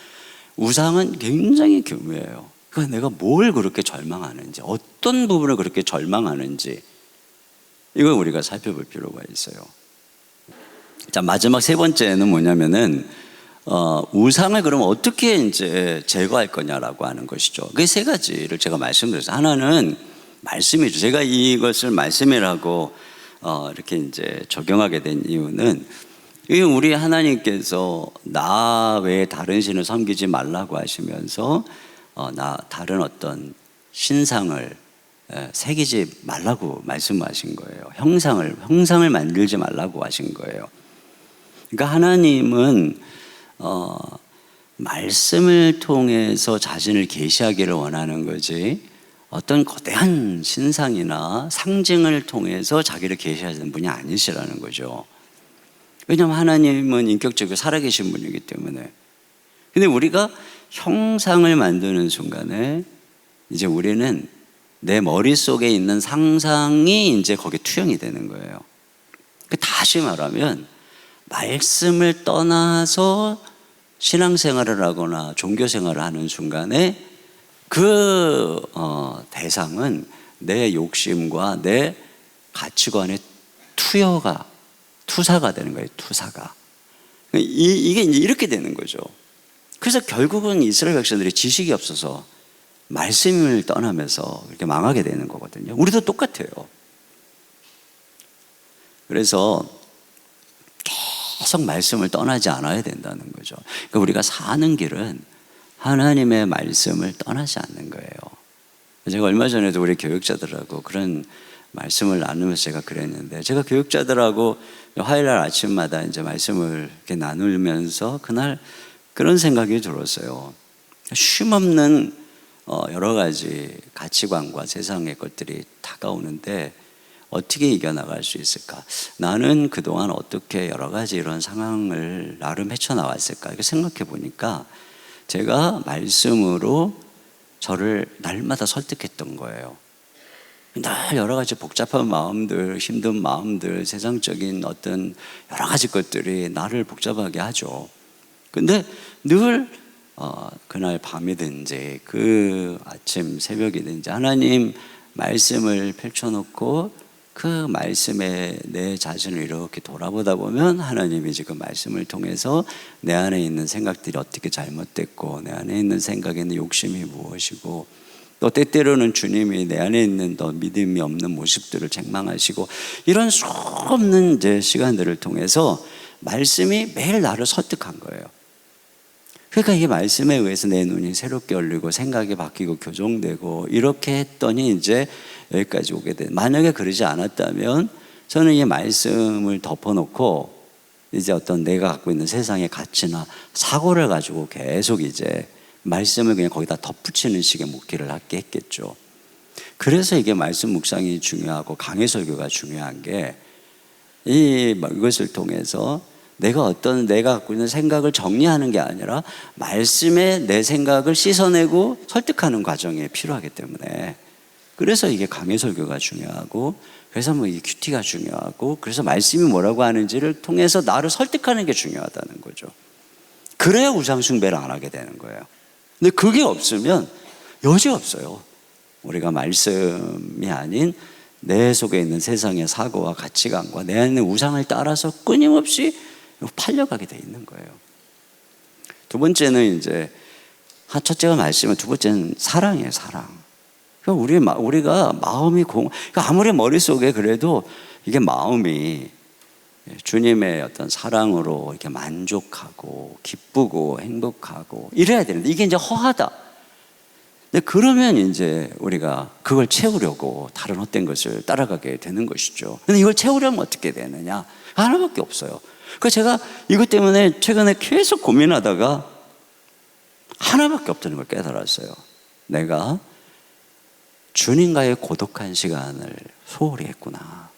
우상은 굉장히 교묘해요. 그러니까 내가 뭘 그렇게 절망하는지, 어떤 부분을 그렇게 절망하는지 이걸 우리가 살펴볼 필요가 있어요. 자, 마지막 세 번째는 뭐냐면은 우상을 그럼 어떻게 이제 제거할 거냐라고 하는 것이죠. 그 세 가지를 제가 말씀드렸어요. 하나는 말씀이죠. 제가 이것을 말씀이라고 이렇게 이제 적용하게 된 이유는 우리 하나님께서 나 외에 다른 신을 섬기지 말라고 하시면서 다른 어떤 신상을 새기지 말라고 말씀하신 거예요. 형상을 만들지 말라고 하신 거예요. 그러니까 하나님은 말씀을 통해서 자신을 계시하기를 원하는 거지 어떤 거대한 신상이나 상징을 통해서 자기를 계시하시는 분이 아니시라는 거죠. 왜냐하면 하나님은 인격적으로 살아계신 분이기 때문에. 근데 우리가 형상을 만드는 순간에 이제 우리는 내 머릿속에 있는 상상이 이제 거기에 투영이 되는 거예요. 다시 말하면 말씀을 떠나서 신앙생활을 하거나 종교생활을 하는 순간에 그 대상은 내 욕심과 내 가치관의 투사가 되는 거예요. 투사가. 이게 이제 이렇게 되는 거죠. 그래서 결국은 이스라엘 백성들이 지식이 없어서 말씀을 떠나면서 이렇게 망하게 되는 거거든요. 우리도 똑같아요. 그래서 계속 말씀을 떠나지 않아야 된다는 거죠. 그러니까 우리가 사는 길은 하나님의 말씀을 떠나지 않는 거예요. 제가 얼마 전에도 우리 교육자들하고 그런 말씀을 나누면서 제가 그랬는데, 제가 교육자들하고 화요일날 아침마다 이제 말씀을 이렇게 나누면서 그날 그런 생각이 들었어요. 쉼없는 여러 가지 가치관과 세상의 것들이 다가오는데 어떻게 이겨나갈 수 있을까? 나는 그동안 어떻게 여러 가지 이런 상황을 나름 헤쳐나왔을까? 이렇게 생각해 보니까 제가 말씀으로 저를 날마다 설득했던 거예요. 늘 여러 가지 복잡한 마음들, 힘든 마음들, 세상적인 어떤 여러 가지 것들이 나를 복잡하게 하죠. 근데 늘 그날 밤이든지 그 아침 새벽이든지 하나님 말씀을 펼쳐놓고 그 말씀에 내 자신을 이렇게 돌아보다 보면 하나님이 그 말씀을 통해서 내 안에 있는 생각들이 어떻게 잘못됐고 내 안에 있는 생각에 있는 욕심이 무엇이고 또 때때로는 주님이 내 안에 있는 더 믿음이 없는 모습들을 책망하시고 이런 수없는 이제 시간들을 통해서 말씀이 매일 나를 설득한 거예요. 그러니까 이 말씀에 의해서 내 눈이 새롭게 열리고 생각이 바뀌고 교정되고 이렇게 했더니 이제 여기까지 오게 된. 만약에 그러지 않았다면 저는 이 말씀을 덮어놓고 이제 어떤 내가 갖고 있는 세상의 가치나 사고를 가지고 계속 이제 말씀을 그냥 거기다 덧붙이는 식의 목회를 하게 했겠죠. 그래서 이게 말씀 묵상이 중요하고 강해 설교가 중요한 게 이것을 통해서 내가 갖고 있는 생각을 정리하는 게 아니라 말씀에 내 생각을 씻어내고 설득하는 과정이 필요하기 때문에 그래서 이게 강해 설교가 중요하고 그래서 이 큐티가 중요하고 그래서 말씀이 뭐라고 하는지를 통해서 나를 설득하는 게 중요하다는 거죠. 그래야 우상 숭배를 안 하게 되는 거예요. 근데 그게 없으면 여지 없어요. 우리가 말씀이 아닌 내 속에 있는 세상의 사고와 가치관과 내 안에 있는 우상을 따라서 끊임없이 팔려가게 돼 있는 거예요. 두 번째는 이제 첫째가 말씀은 두 번째는 사랑이에요. 사랑. 그러니까 우리가 마음이 그러니까 아무리 머릿속에 그래도 이게 마음이 주님의 어떤 사랑으로 이렇게 만족하고 기쁘고 행복하고 이래야 되는데 이게 이제 허하다. 근데 그러면 이제 우리가 그걸 채우려고 다른 헛된 것을 따라가게 되는 것이죠. 근데 이걸 채우려면 어떻게 되느냐? 하나밖에 없어요. 그래서 제가 이것 때문에 최근에 계속 고민하다가 하나밖에 없다는 걸 깨달았어요. 내가 주님과의 고독한 시간을 소홀히 했구나.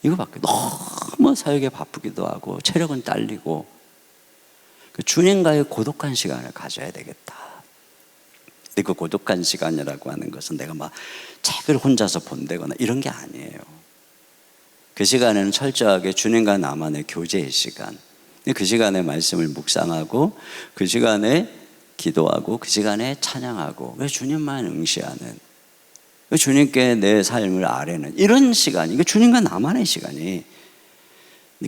이거밖에. 너무 사역에 바쁘기도 하고 체력은 딸리고 주님과의 고독한 시간을 가져야 되겠다. 근데 그 고독한 시간이라고 하는 것은 내가 막 책을 혼자서 본다거나 이런 게 아니에요. 그 시간에는 철저하게 주님과 나만의 교제의 시간, 그 시간에 말씀을 묵상하고 그 시간에 기도하고 그 시간에 찬양하고 주님만 응시하는 주님께 내 삶을 아뢰는 이런 시간, 이게 주님과 나만의 시간이.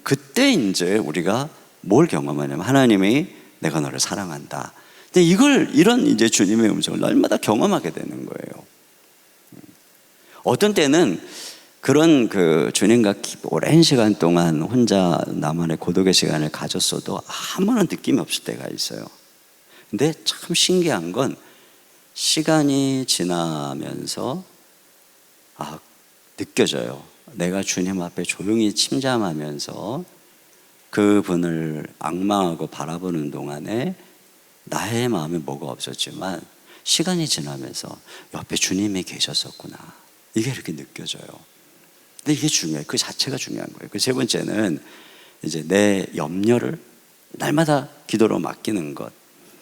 그때 이제 우리가 뭘 경험하냐면 하나님이 내가 너를 사랑한다. 근데 이런 이제 주님의 음성을 날마다 경험하게 되는 거예요. 어떤 때는 그런 주님과 오랜 시간 동안 혼자 나만의 고독의 시간을 가졌어도 아무런 느낌이 없을 때가 있어요. 근데 참 신기한 건 시간이 지나면서 느껴져요. 내가 주님 앞에 조용히 침잠하면서 그분을 앙망하고 바라보는 동안에 나의 마음에 뭐가 없었지만 시간이 지나면서 옆에 주님이 계셨었구나. 이게 이렇게 느껴져요. 근데 이게 중요해요. 그 자체가 중요한 거예요. 그 세 번째는 이제 내 염려를 날마다 기도로 맡기는 것.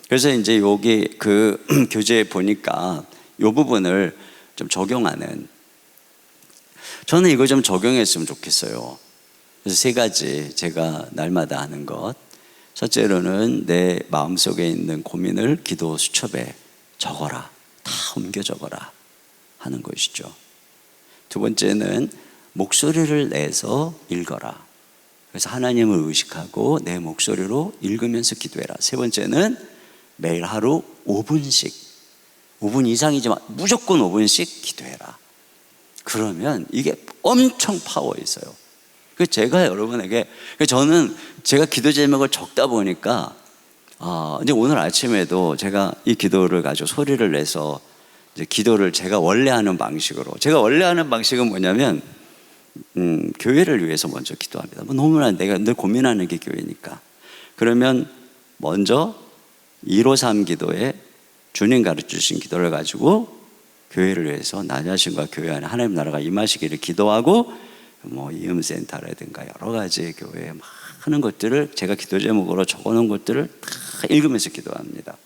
그래서 이제 여기 교재에 보니까 이 부분을 좀 적용하는, 저는 이거 좀 적용했으면 좋겠어요. 그래서 세 가지 제가 날마다 하는 것. 첫째로는 내 마음속에 있는 고민을 기도 수첩에 적어라. 다 옮겨 적어라 하는 것이죠. 두 번째는 목소리를 내서 읽어라. 그래서 하나님을 의식하고 내 목소리로 읽으면서 기도해라. 세 번째는 매일 하루 5분씩, 5분 이상이지만 무조건 5분씩 기도해라. 그러면 이게 엄청 파워 있어요. 제가 여러분에게, 저는 제가 기도 제목을 적다 보니까 이제 오늘 아침에도 제가 이 기도를 가지고 소리를 내서 이제 기도를 제가 원래 하는 방식으로, 제가 원래 하는 방식은 뭐냐면 교회를 위해서 먼저 기도합니다. 너무나 내가 늘 고민하는 게 교회니까. 그러면 먼저 153 기도에 주님 가르쳐주신 기도를 가지고 교회를 위해서 나 자신과 교회 안에 하나님 나라가 임하시기를 기도하고, 이음센터라든가 여러 가지 교회에 많은 것들을 제가 기도 제목으로 적어놓은 것들을 다 읽으면서 기도합니다.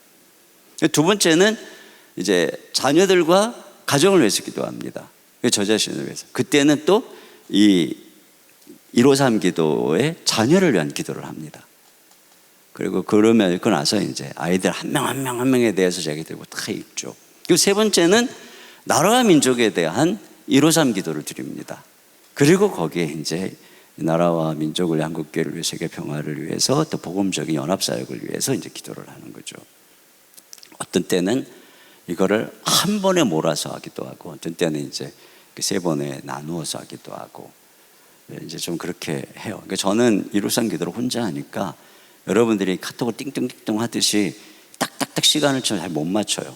두 번째는 이제 자녀들과 가정을 위해서 기도합니다. 저 자신을 위해서. 그때는 또 이 153 기도에 자녀를 위한 기도를 합니다. 그리고 그러고 나서 이제 아이들 한 명 한 명에 대해서 제가 들고 다 읽죠. 그리고 세 번째는 나라와 민족에 대한 153 기도를 드립니다. 그리고 거기에 이제 나라와 민족을, 한국교회를 위해, 세계 평화를 위해서, 또 복음적인 연합사역을 위해서 이제 기도를 하는 거죠. 어떤 때는 이거를 한 번에 몰아서 하기도 하고, 어떤 때는 이제 세 번에 나누어서 하기도 하고, 이제 좀 그렇게 해요. 그러니까 저는 153 기도를 혼자 하니까 여러분들이 카톡을 띵띵띵띵 하듯이 딱딱딱 시간을 잘 못 맞춰요.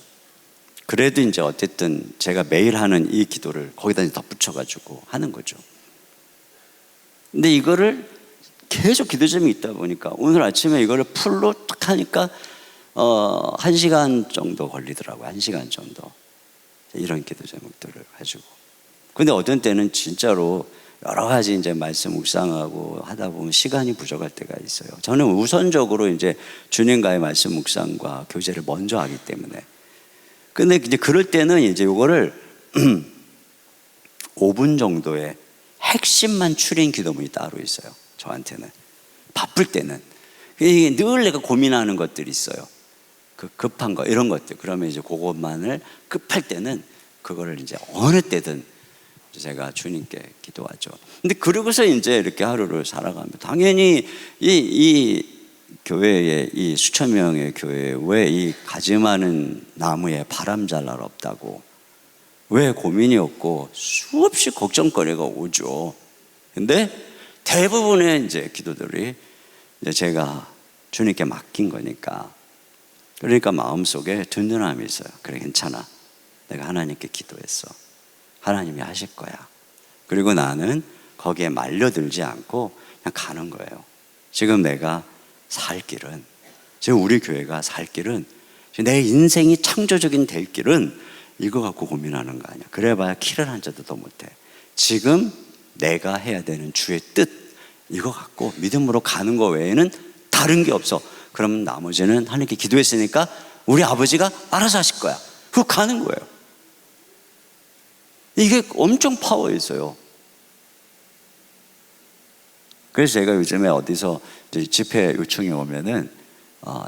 그래도 이제 어쨌든 제가 매일 하는 이 기도를 거기다 이제 덧붙여가지고 하는 거죠. 근데 이거를 계속 기도점이 있다 보니까 오늘 아침에 이거를 풀로 딱 하니까 1시간 정도 걸리더라고요. 1시간 정도. 이런 기도 제목들을 가지고. 근데 어떤 때는 진짜로 여러 가지 이제 말씀 묵상하고 하다 보면 시간이 부족할 때가 있어요. 저는 우선적으로 이제 주님과의 말씀 묵상과 교제를 먼저 하기 때문에. 근데 이제 그럴 때는 이제 요거를 5분 정도의 핵심만 추린 기도문이 따로 있어요. 저한테는. 바쁠 때는. 이게 늘 내가 고민하는 것들이 있어요. 그 급한 거, 이런 것들. 그러면 이제 그것만을 급할 때는 그거를 이제 어느 때든 제가 주님께 기도하죠. 근데 그러고서 이제 이렇게 하루를 살아가면 당연히 이 교회에, 이 수천 명의 교회에 왜 이 가지 많은 나무에 바람 잘 날 없다고, 왜 고민이 없고 수없이 걱정거리가 오죠. 근데 대부분의 이제 기도들이 이제 제가 주님께 맡긴 거니까, 그러니까 마음속에 든든함이 있어요. 그래, 괜찮아. 내가 하나님께 기도했어. 하나님이 하실 거야. 그리고 나는 거기에 말려들지 않고 그냥 가는 거예요. 지금 내가 살 길은, 지금 우리 교회가 살 길은, 내 인생이 창조적인 될 길은 이거 갖고 고민하는 거 아니야. 그래봐야 키를 한 자도 더 못해. 지금 내가 해야 되는 주의 뜻, 이거 갖고 믿음으로 가는 거 외에는 다른 게 없어. 그럼 나머지는 하나님께 기도했으니까 우리 아버지가 알아서 하실 거야. 그거 가는 거예요. 이게 엄청 파워 있어요. 그래서 제가 요즘에 어디서 이제 집회 요청이 오면은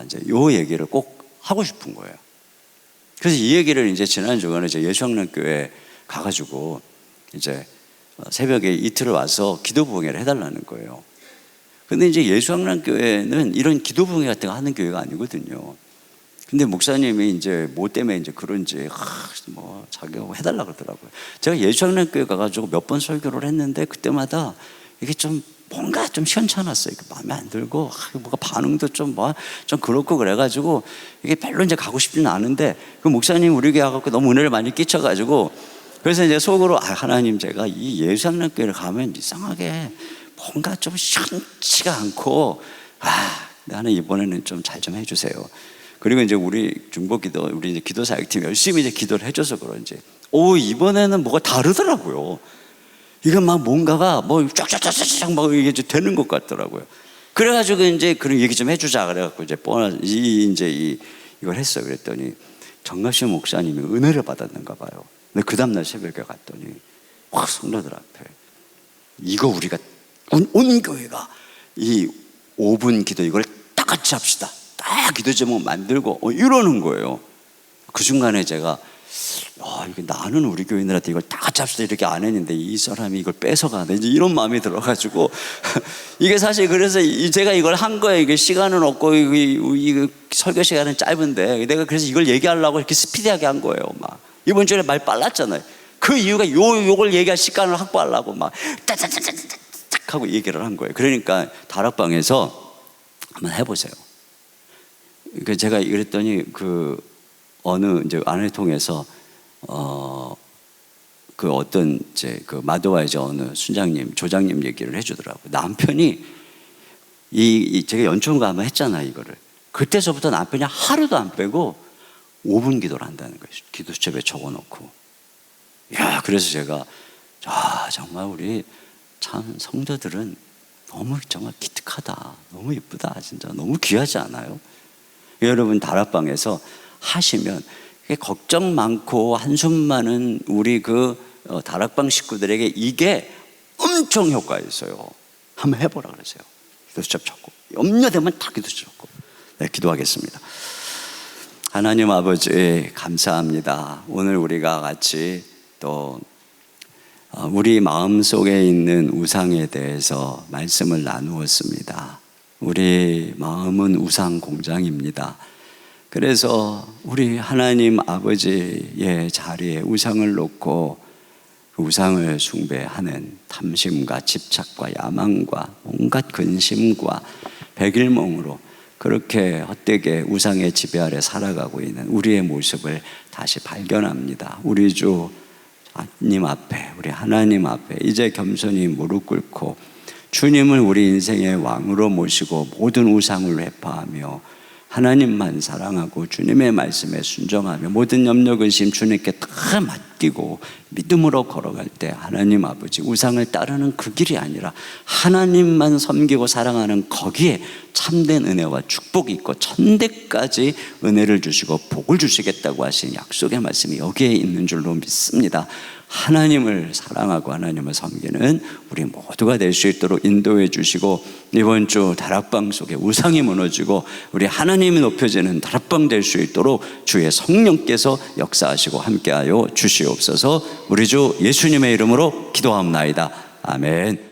이제 요 얘기를 꼭 하고 싶은 거예요. 그래서 이 얘기를 이제 지난 주간에 이제 예수학년교회 가가지고 이제 새벽에 이틀을 와서 기도부흥회를 해달라는 거예요. 근데 이제 예수학년교회는 이런 기도부흥회 같은 거 하는 교회가 아니거든요. 근데 목사님이 이제 뭐 때문에 이제 그런지 뭐 자기가 해달라 그러더라고요. 제가 예수학년교회 가가지고 몇 번 설교를 했는데 그때마다 이게 좀 뭔가 좀 시원찮았어요. 마음에 안 들고 뭐가 반응도 좀 그렇고 그래가지고 이게 별로 이제 가고 싶지는 않은데, 그 목사님 우리 교회 와갖고 너무 은혜를 많이 끼쳐가지고, 그래서 이제 속으로 하나님, 제가 이 예수학년교회를 가면 이상하게 뭔가 좀 시원치가 않고 나는 이번에는 좀 잘 좀 해주세요. 그리고 이제 우리 중보기도, 우리 이제 기도사역팀 열심히 이제 기도를 해줘서 그런지 이번에는 뭐가 다르더라고요. 이건 막 뭔가가 뭐 쫙쫙쫙쫙 막 이게 되는 것 같더라고요. 그래가지고 이제 그런 얘기 좀 해주자 그래갖고 이제 이걸 했어요. 그랬더니 정갑신 목사님이 은혜를 받았는가 봐요. 근데 그 다음날 새벽에 갔더니 성도들 앞에 이거 우리가 온 교회가 이 5분 기도 이걸 다 같이 합시다. 딱 기도 제목 만들고 이러는 거예요. 그 순간에 제가 이게 나는 우리 교인들한테 이걸 다 같이 합시다 이렇게 안 했는데 이 사람이 이걸 뺏어가네, 이제 이런 마음이 들어가지고 이게 사실 그래서 제가 이걸 한 거예요. 이게 시간은 없고 이 설교 시간은 짧은데 내가 그래서 이걸 얘기하려고 이렇게 스피디하게 한 거예요. 막 이번 주에 말 빨랐잖아요. 그 이유가 요걸 얘기할 시간을 확보하려고 막 따따따따따 하고 얘기를 한 거예요. 그러니까 다락방에서 한번 해보세요. 그 제가 이랬더니 어느 이제 안을 통해서 그 어떤 이제 그 마도와 이제 어느 순장님, 조장님 얘기를 해주더라고요. 남편이 제가 연초인가 한번 했잖아요, 이거를. 그때서부터 남편이 하루도 안 빼고 5분 기도를 한다는 거예요. 기도 수첩에 적어놓고. 그래서 제가 정말 우리 참 성도들은 너무 정말 기특하다, 너무 이쁘다, 진짜 너무 귀하지 않아요? 여러분 다락방에서 하시면 걱정 많고 한숨 많은 우리 다락방 식구들에게 이게 엄청 효과가 있어요. 한번 해보라 그러세요. 기도 수첩 적고 염려되면 다 기도 수첩 적고. 네, 기도하겠습니다. 하나님 아버지 감사합니다. 오늘 우리가 같이 또 우리 마음속에 있는 우상에 대해서 말씀을 나누었습니다. 우리 마음은 우상 공장입니다. 그래서 우리 하나님 아버지의 자리에 우상을 놓고 그 우상을 숭배하는 탐심과 집착과 야망과 온갖 근심과 백일몽으로 그렇게 헛되게 우상의 지배 아래 살아가고 있는 우리의 모습을 다시 발견합니다. 우리 주님 앞에, 우리 하나님 앞에 이제 겸손히 무릎 꿇고 주님을 우리 인생의 왕으로 모시고 모든 우상을 회파하며 하나님만 사랑하고 주님의 말씀에 순종하며 모든 염려 근심 주님께 다 맡기고 믿음으로 걸어갈 때 하나님 아버지 우상을 따르는 그 길이 아니라 하나님만 섬기고 사랑하는 거기에 참된 은혜와 축복이 있고 천대까지 은혜를 주시고 복을 주시겠다고 하신 약속의 말씀이 여기에 있는 줄로 믿습니다. 하나님을 사랑하고 하나님을 섬기는 우리 모두가 될 수 있도록 인도해 주시고 이번 주 다락방 속에 우상이 무너지고 우리 하나님이 높여지는 다락방 될 수 있도록 주의 성령께서 역사하시고 함께하여 주시옵소서. 우리 주 예수님의 이름으로 기도하옵나이다. 아멘.